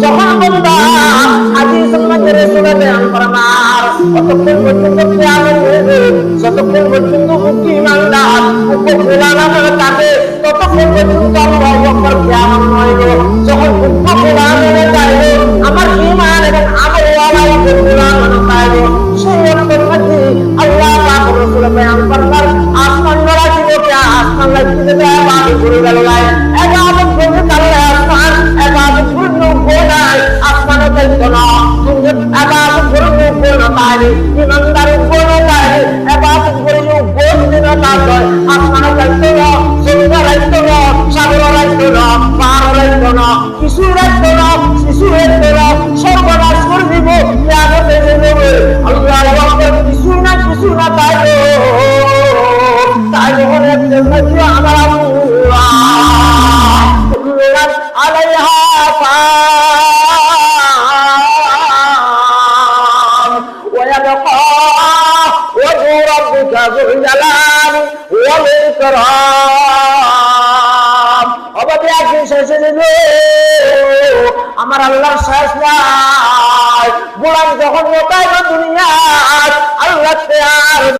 যখন বন্ধা হাদিস মধ্যে রাসূল বয়ান ফরমান কতক্ষণ পর্যন্ত কিয়ামত হবে, যতক্ষণ পর্যন্ত মুক্তি ইমানদার উপর গোলাম থাকে ততক্ষণ পর্যন্ত আল্লাহু আকবার কিয়ামত নয়। যখন উপর গোলাম হয়ে যায় আমার ঈমান এবং আমল ওয়ালা উপর গোলাম হয়ে যায় সেই অন্তর মধ্যে আল্লাহ পাক রাসূল বয়ান ফরমান আসমান ওয়ালা ছিল কি আসমান লাগতে দেয় বাকি করে গেল নাই ইবাদত করতে তাহলে আসমান ইবাদত করতে গোনায় আসমানে যাইতো না তুমি ইবাদত করতে গোনা পাইনি ইমানদার গোনা পাইনি ইবাদত করতে গোনা না পাইলে আসমানে যাইতো না জমিনে যাইতো না সাগরে যাইতো না পাহাড়ে যাইতো না কিছু যাইতো না কিছু যাইতো না সর্বনাশ করে দিব কিয়ামতে যাবে আল্লাহু আকবার কিছু না পাইলো তাই যখন একজন মধ্যে আমার আল্লাহ عليها فان ويبقى وجه ربك ذو الجلال والإكرام অবাধে একদিন শেষে দিল আমার আল্লাহর শেষ নাই গোলাম যখন মোতায়েন দুনিয়া আল্লাহ